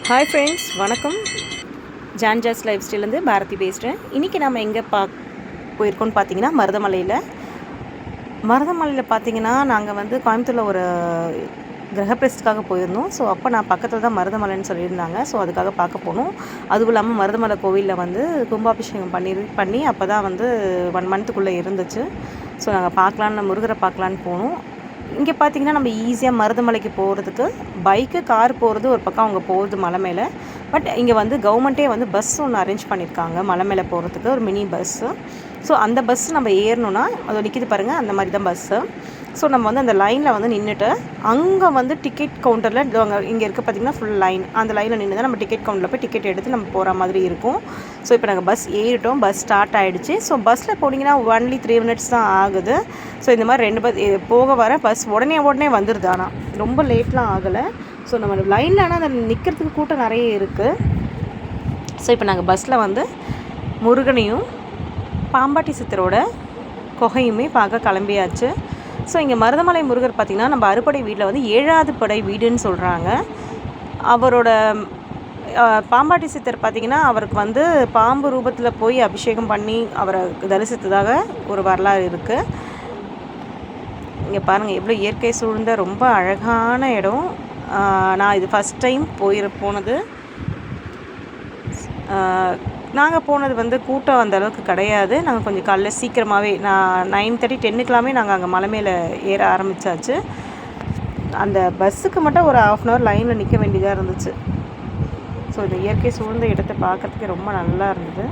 Hi friends, வணக்கம். ஜான்ஜாஸ் life ஸ்டைலேருந்து Bharathi பேசுகிறேன். இன்றைக்கி நம்ம எங்கே போயிருக்கோம்னு பார்த்தீங்கன்னா மருதமலையில் பார்த்தீங்கன்னா நாங்கள் வந்து கோயம்புத்தூரில் ஒரு கிரகப்பிரவேசத்துக்காக போயிருந்தோம். ஸோ அப்போ நான் பக்கத்தில் தான் மருதமலைன்னு சொல்லியிருந்தாங்க. ஸோ அதுக்காக பார்க்க போனோம். அதுவும் இல்லாமல் மருதமலை கோவிலில் வந்து கும்பாபிஷேகம் பண்ணி அப்போ தான் வந்து 1 மந்த்துக்குள்ளே இருந்துச்சு. ஸோ நாங்கள் முருகரை பார்க்கலான்னு போனோம். இங்கே பார்த்திங்கன்னா நம்ம ஈஸியாக மருதமலைக்கு போகிறதுக்கு பைக்கு, கார் போகிறது ஒரு பக்கம், அவங்க போகிறது மலை மேலே. பட் இங்கே வந்து கவர்மெண்ட்டே வந்து பஸ் ஒன்று அரேஞ்ச் பண்ணியிருக்காங்க மலை மேலே போகிறதுக்கு, ஒரு மினி பஸ்ஸு. ஸோ அந்த பஸ் நம்ம ஏறணுன்னா அது நிற்கிது பாருங்கள், அந்த மாதிரி தான் பஸ்ஸு. ஸோ நம்ம வந்து அந்த லைனில் வந்து நின்றுட்டு அங்கே வந்து டிக்கெட் கவுண்டரில் இங்கே இருக்க பார்த்திங்கன்னா ஃபுல் லைன், அந்த லைனில் நின்று தான் நம்ம டிக்கெட் கவுண்டரில் போய் டிக்கெட் எடுத்து நம்ம போகிற மாதிரி இருக்கும். ஸோ இப்போ நாங்கள் பஸ் ஏறிட்டோம், பஸ் ஸ்டார்ட் ஆகிடுச்சு. ஸோ பஸ்ஸில் போனீங்கன்னா ஒன்லி 3 minutes தான் ஆகுது. ஸோ இந்த மாதிரி 2 பஸ் போக வர பஸ் உடனே வந்துடுது. ஆனால் ரொம்ப லேட்லாம் ஆகலை. ஸோ நம்ம லைனில் ஆனால் அந்த நிற்கிறதுக்கு கூட்டம் நிறைய இருக்குது. ஸோ இப்போ நாங்கள் பஸ்ஸில் வந்து முருகனையும் பாம்பாட்டி சித்தரோட குகையுமே பார்க்க கிளம்பியாச்சு. ஸோ இங்கே மருதமலை முருகர் பார்த்திங்கன்னா நம்ம அறுபடை வீட்டில் வந்து 7வது படை வீடுன்னு சொல்கிறாங்க. அவரோட பாம்பாட்டி சித்தர் பார்த்திங்கன்னா அவருக்கு வந்து பாம்பு ரூபத்தில் போய் அபிஷேகம் பண்ணி அவரை தரிசித்ததாக ஒரு வரலாறு இருக்குது. இங்கே பாருங்கள் எவ்வளோ இயற்கை சூழ்ந்த ரொம்ப அழகான இடம். நான் இது ஃபஸ்ட் டைம் போனது. நாங்கள் போனது வந்து கூட்டம் அந்த அளவுக்கு கிடையாது. நாங்கள் கொஞ்சம் காலைல சீக்கிரமாகவே 9:30 10க்கெல்லாமே நாங்கள் அங்கே மலை மேலே ஏற ஆரம்பித்தாச்சு. அந்த பஸ்ஸுக்கு மட்டும் ஒரு 1/2 hour லைனில் நிற்க வேண்டியதாக இருந்துச்சு. ஸோ இந்த இயற்கை சூழ்ந்த இடத்தை பார்க்குறதுக்கு ரொம்ப நல்லா இருந்தது.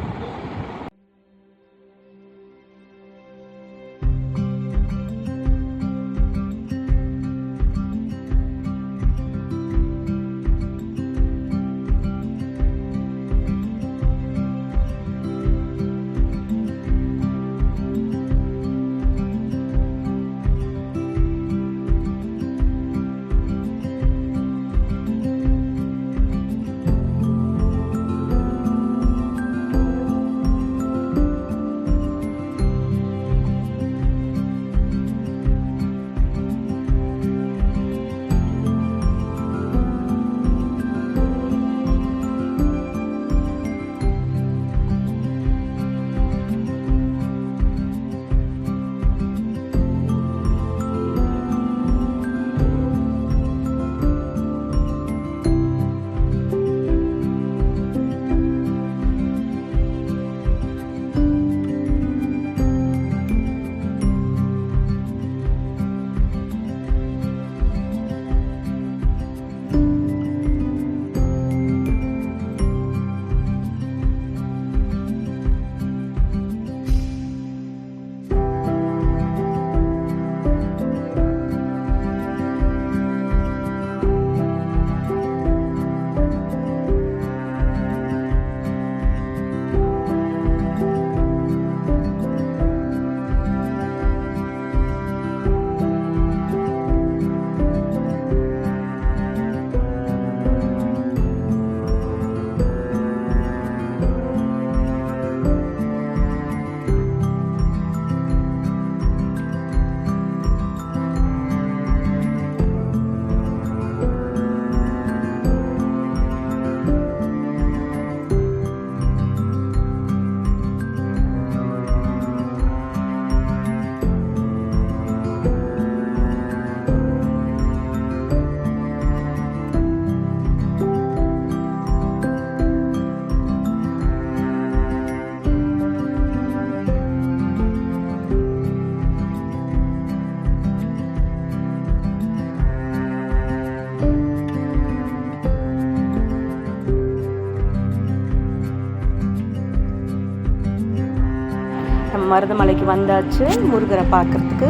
மருதமலைக்கு வந்தாச்சு முருகரை பார்க்குறதுக்கு.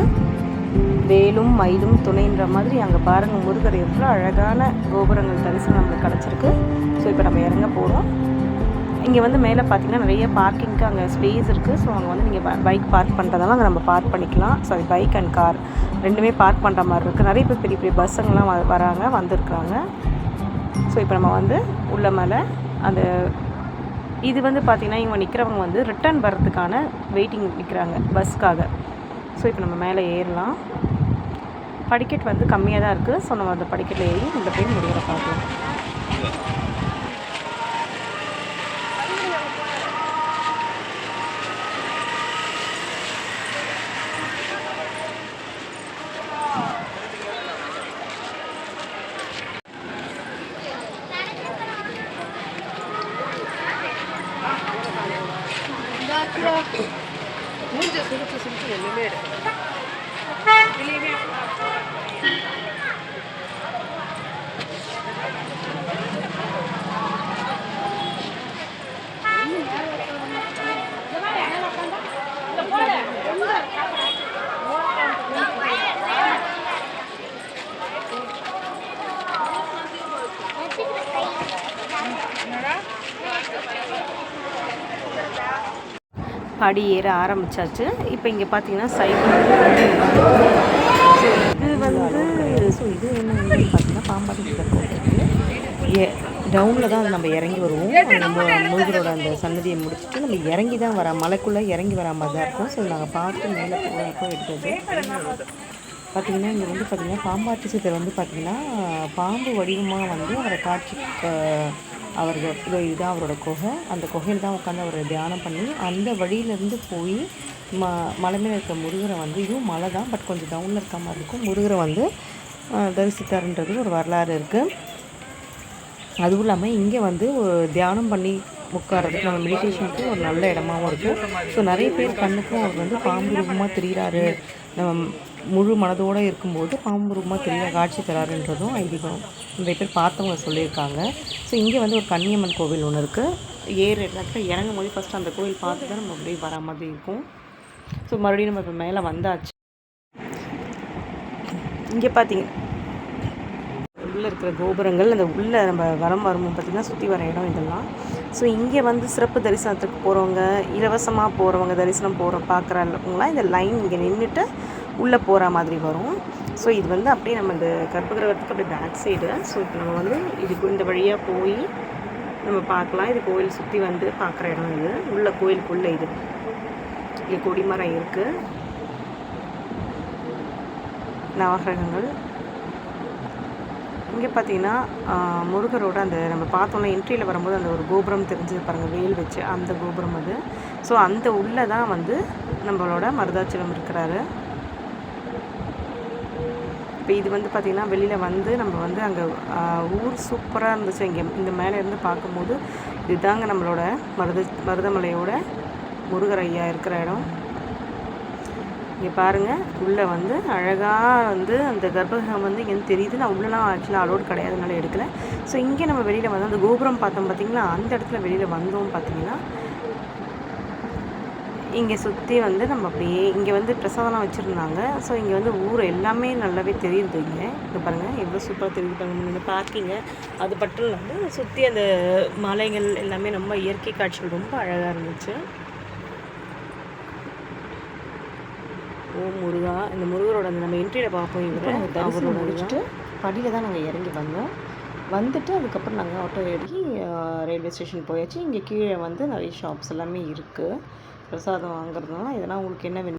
வேலும் மயிலும் துணைன்ற மாதிரி அங்கே பாருங்கள் முருகர் எவ்வளோ அழகான கோபுரங்கள் தரிசனம் நம்மளுக்கு கிடச்சிருக்கு. ஸோ இப்போ நம்ம இறங்க போகிறோம். இங்கே வந்து மேலே பார்த்திங்கன்னா நிறைய பார்க்கிங்க்கு அங்கே ஸ்பேஸ் இருக்குது. ஸோ அங்கே வந்து நீங்கள் பைக் பார்க் பண்ணுறதால அங்கே நம்ம பார்க் பண்ணிக்கலாம். சாரி, பைக் அண்ட் கார் ரெண்டுமே பார்க் பண்ணுற மாதிரி இருக்குது. நிறைய பேர் பெரிய பெரிய பஸ்ஸுங்கெலாம் வந்திருக்காங்க. ஸோ இப்போ நம்ம வந்து உள்ள மேலே அந்த இது வந்து பார்த்திங்கன்னா இவங்க நிற்கிறவங்க வந்து ரிட்டர்ன் வர்றதுக்கான வெயிட்டிங் நிற்கிறாங்க பஸ்ஸுக்காக. ஸோ இப்போ நம்ம மேலே ஏறலாம். படிக்கட் வந்து கம்மியாக தான் இருக்குது. ஸோ நம்ம அந்த படிக்கட்டில் ஏறி இந்த போய் முருகரை பார்க்கலாம். மூஞ்ச சுருச்சு சுருச்சு ஒன்றுமே எடுக்கல. படி ஏற ஆரம்பிச்சாச்சு. இப்போ இங்கே பார்த்தீங்கன்னா சைக்கிள் இது வந்து இது என்ன பார்த்தீங்கன்னா பாம்பாட்டி கோட்டைக்கு டவுனில் தான் நம்ம இறங்கி வருவோம். நம்ம முருகரோட அந்த சன்னதியை முடிச்சுட்டு நம்ம இறங்கி தான் வர மலைக்குள்ளே இறங்கி வர மாதிரி தான் இருக்கும். ஸோ நாங்கள் பார்த்து மேலே போகிறப்போ எடுத்தது பார்த்திங்கன்னா இங்கே வந்து பார்த்திங்கன்னா பாம்பாட்டி சித்தர் வந்து பார்த்திங்கன்னா பாம்பு வடிவமாக வந்து அவரை காட்சி அவர்கள் இதுதான் அவரோட குகை. அந்த குகையில் தான் உட்காந்து அவர் தியானம் பண்ணி அந்த வழியிலேருந்து போய் மலை மேலே இருக்க முருகரை வந்து இதுவும் மலை தான், பட் கொஞ்சம் டவுனில் இருக்க மாதிரி இருக்கும். முருகரை வந்து தரிசித்தாருன்றது ஒரு வரலாறு இருக்குது. அதுவும் இல்லாமல் இங்கே வந்து ஒரு தியானம் பண்ணி உட்காரதுக்கு நம்ம மெடிடேஷனுக்கு ஒரு நல்ல இடமாவும் இருக்குது. ஸோ நிறைய பேர் கண்ணுக்கும் அவர் வந்து பாம்பு ரூபமாக தெரிகிறாரு, நம்ம முழு மனதோடு இருக்கும்போது பாம்பு ரூபமாக தெரிய காட்சி தராருன்றதும் ஐதீகம் நிறைய பேர் பார்த்தவங்க சொல்லியிருக்காங்க. ஸோ இங்கே வந்து ஒரு கன்னியம்மன் கோவில் ஒன்று இருக்குது. இடத்துல இறங்கும் போது ஃபஸ்ட்டு அந்த கோவில் பார்த்து தான் நம்ம அப்படியே வர மாதிரி இருக்கும். ஸோ மறுபடியும் நம்ம இப்போ மேலே வந்தாச்சு. இங்கே பார்த்தீங்க உள்ளே இருக்கிற கோபுரங்கள், அந்த உள்ளே நம்ம வரும்போது பார்த்திங்கன்னா சுற்றி வர இடம் இதெல்லாம். ஸோ இங்கே வந்து சிறப்பு தரிசனத்துக்கு போகிறவங்க, இலவசமாக போகிறவங்க, தரிசனம் பார்க்குறவங்களாம் இந்த லைன் இங்கே நின்றுட்டு உள்ளே போகிற மாதிரி வரும். ஸோ இது வந்து அப்படியே நம்ம இந்த கர்ப்பகிரகத்துக்கு அப்படியே பேக் சைடு. ஸோ இப்போ நம்ம வந்து இதுக்கு இந்த வழியாக போய் நம்ம பார்க்கலாம். இது கோயில் சுற்றி வந்து பார்க்குற இடம் இது. உள்ள கோயிலுக்குள்ளே இது இங்கே கொடிமரம் இருக்குது, நவகிரகங்கள். இங்கே பார்த்தீங்கன்னா முருகரோட அந்த நம்ம பார்த்தோன்னா என்ட்ரியில் வரும்போது அந்த ஒரு கோபுரம் தெரிஞ்சது பாருங்கள், வேல் வச்சு அந்த கோபுரம் அது. ஸோ அந்த உள்ளே தான் வந்து நம்மளோட மருதாச்சலம் இருக்கிறாரு. இப்போ இது வந்து பார்த்திங்கன்னா வெளியில் வந்து நம்ம வந்து அங்கே ஊர் சூப்பராக இருந்துச்சு. இங்கே இந்த மேலே இருந்து பார்க்கும்போது இதுதாங்க நம்மளோட மருதமலையோட முருகர் ஐயா இருக்கிற இடம். இங்கே பாருங்கள், உள்ளே வந்து அழகாக வந்து அந்த கர்ப்பகிரகம் வந்து இங்கேருந்து தெரியுது. நான் உள்ளலாம் ஆக்சுவலாக அலோடு கிடையாதுனால எடுக்கலை. ஸோ இங்கே நம்ம வெளியில் வந்து அந்த கோபுரம் பார்த்தோம் பார்த்திங்களா, அந்த இடத்துல வெளியில் வந்தோம் பார்த்திங்கன்னா இங்கே சுற்றி வந்து நம்ம அப்படியே இங்கே வந்து பிரசாதம்லாம் வச்சுருந்தாங்க. ஸோ இங்கே வந்து ஊர் எல்லாமே நல்லாவே தெரியுது. இங்கே பாருங்கள் எவ்வளோ சூப்பராக தெரியுது பாருங்கள். இந்த பார்க்கிங்கு அது மட்டும் இல்லாமல் சுற்றி அந்த மலைகள் எல்லாமே ரொம்ப இயற்கை காட்சிகள் ரொம்ப அழகாக இருந்துச்சு. ஓ முருகா, இந்த முருகரோட அந்த நம்ம என்ட்ரியில் பார்ப்போம். இவர் அவரோட முடிச்சுட்டு படியில் தான் நாங்கள் இறங்கி வந்தோம். வந்துட்டு அதுக்கப்புறம் நாங்கள் ஆட்டோ ஏறி ரயில்வே ஸ்டேஷன் போயாச்சு. இங்கே கீழே வந்து நிறைய ஷாப்ஸ் எல்லாமே இருக்குது. பிரசாதம் வாங்குறதுனால இதெல்லாம் உங்களுக்கு என்ன வேணும்